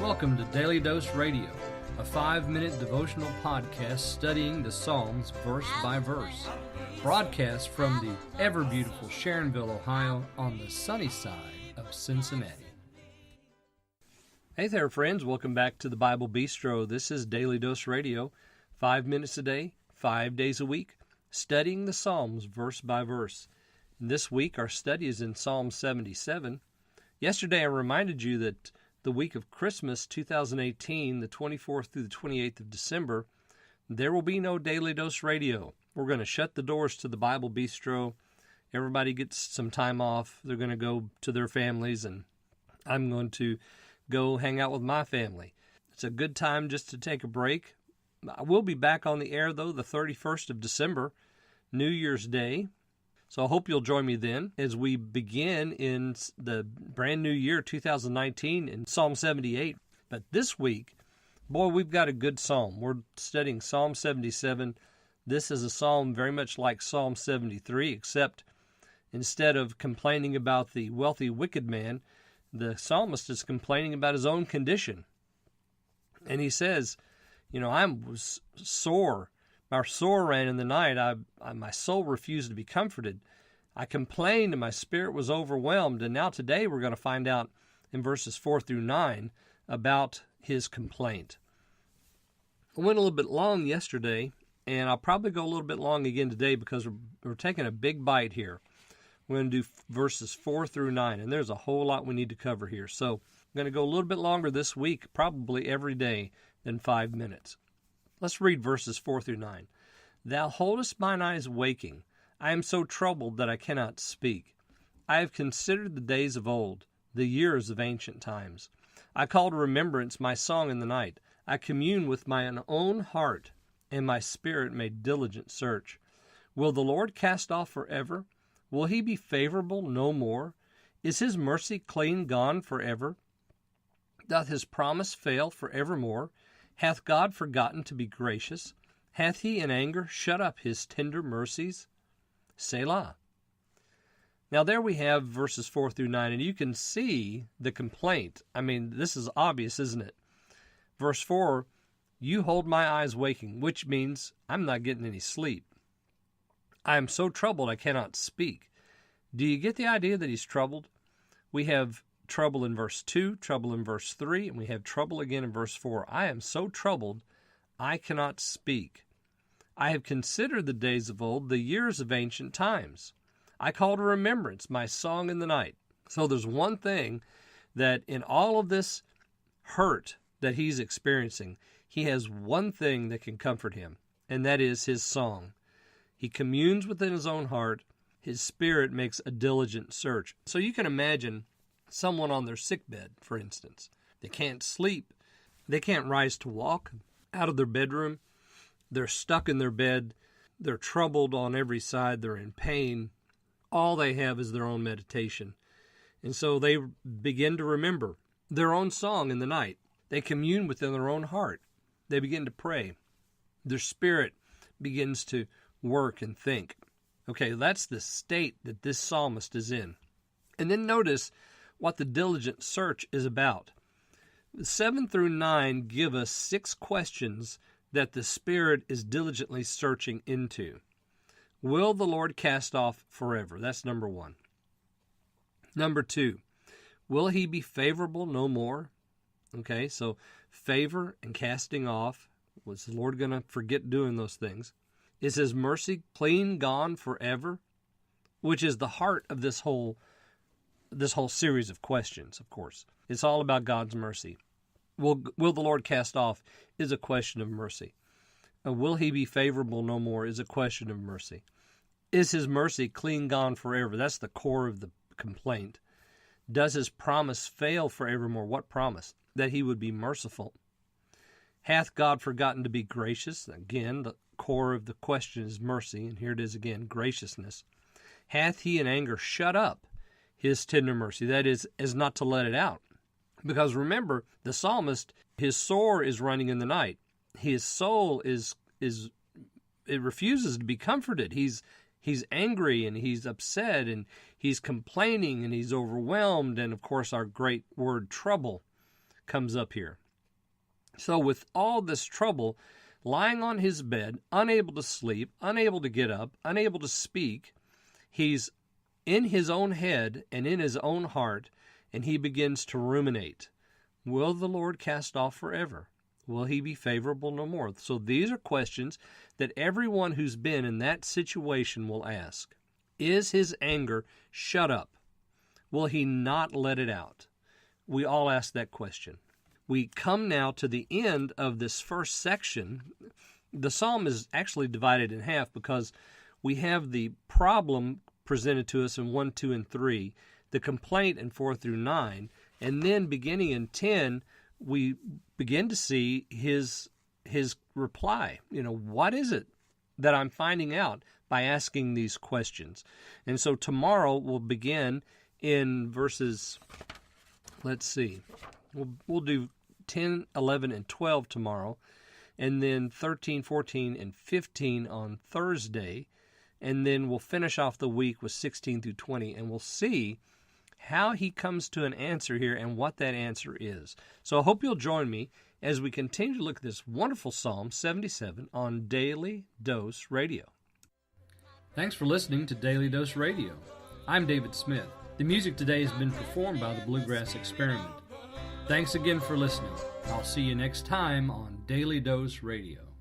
Welcome to Daily Dose Radio, a 5-minute devotional podcast studying the Psalms verse by verse. Broadcast from the ever-beautiful Sharonville, Ohio, on the sunny side of Cincinnati. Hey there, friends. Welcome back to the Bible Bistro. This is Daily Dose Radio, 5 minutes a day, 5 days a week, studying the Psalms verse by verse. And this week, our study is in Psalm 77. Yesterday, I reminded you that the week of Christmas 2018, the 24th through the 28th of December, there will be no Daily Dose Radio. We're going to shut the doors to the Bible Bistro. Everybody gets some time off. They're going to go to their families, and I'm going to go hang out with my family. It's a good time just to take a break. I will be back on the air, though, the 31st of December, New Year's Day. So I hope you'll join me then as we begin in the brand new year 2019 in Psalm 78. But this week, boy, we've got a good psalm. We're studying Psalm 77. This is a psalm very much like Psalm 73, except instead of complaining about the wealthy wicked man, the psalmist is complaining about his own condition. And he says, I was sore. My soul ran in the night. My soul refused to be comforted. I complained and my spirit was overwhelmed. And now today we're going to find out in verses 4 through 9 about his complaint. I went a little bit long yesterday, and I'll probably go a little bit long again today because we're taking a big bite here. We're going to do verses 4 through 9, and there's a whole lot we need to cover here. So I'm going to go a little bit longer this week, probably every day, than 5 minutes. Let's read verses 4 through 9. Thou holdest mine eyes waking. I am so troubled that I cannot speak. I have considered the days of old, the years of ancient times. I call to remembrance my song in the night. I commune with mine own heart, and my spirit made diligent search. Will the Lord cast off forever? Will he be favorable no more? Is his mercy clean gone forever? Doth his promise fail forevermore? Hath God forgotten to be gracious? Hath he in anger shut up his tender mercies? Selah. Now there we have verses 4 through 9, and you can see the complaint. I mean, this is obvious, isn't it? Verse 4, you hold my eyes waking, which means I'm not getting any sleep. I am so troubled I cannot speak. Do you get the idea that he's troubled? We have trouble in verse 2, trouble in verse 3, and we have trouble again in verse 4. I am so troubled, I cannot speak. I have considered the days of old, the years of ancient times. I call to remembrance my song in the night. So there's one thing that in all of this hurt that he's experiencing, he has one thing that can comfort him, and that is his song. He communes within his own heart. His spirit makes a diligent search. So you can imagine someone on their sickbed, for instance. They can't sleep. They can't rise to walk out of their bedroom. They're stuck in their bed. They're troubled on every side. They're in pain. All they have is their own meditation. And so they begin to remember their own song in the night. They commune within their own heart. They begin to pray. Their spirit begins to work and think. Okay, that's the state that this psalmist is in. And then notice what the diligent search is about. 7 through 9 give us 6 questions that the Spirit is diligently searching into. Will the Lord cast off forever? That's number 1. Number 2, will he be favorable no more? Okay, so favor and casting off. Was the Lord going to forget doing those things? Is his mercy clean gone forever? Which is the heart of this whole series of questions, of course. It's all about God's mercy. Will the Lord cast off is a question of mercy. Will he be favorable no more is a question of mercy. Is his mercy clean gone forever? That's the core of the complaint. Does his promise fail forevermore? What promise? That he would be merciful. Hath God forgotten to be gracious? Again, the core of the question is mercy, and here it is again, graciousness. Hath he in anger shut up his tender mercy? That is not to let it out. Because remember, the psalmist, his sore is running in the night. His soul it refuses to be comforted. He's angry and he's upset and he's complaining and he's overwhelmed. And of course, our great word trouble comes up here. So with all this trouble, lying on his bed, unable to sleep, unable to get up, unable to speak, he's in his own head and in his own heart, and he begins to ruminate. Will the Lord cast off forever? Will he be favorable no more? So these are questions that everyone who's been in that situation will ask. Is his anger shut up? Will he not let it out? We all ask that question. We come now to the end of this first section. The psalm is actually divided in half because we have the problem presented to us in 1, 2, and 3, the complaint in 4 through 9, and then beginning in 10, we begin to see his reply. What is it that I'm finding out by asking these questions? And so tomorrow we'll begin in verses, let's see, we'll do 10, 11, and 12 tomorrow, and then 13, 14, and 15 on Thursday, and then we'll finish off the week with 16 through 20, and we'll see how he comes to an answer here and what that answer is. So I hope you'll join me as we continue to look at this wonderful Psalm 77 on Daily Dose Radio. Thanks for listening to Daily Dose Radio. I'm David Smith. The music today has been performed by the Bluegrass Experiment. Thanks again for listening. I'll see you next time on Daily Dose Radio.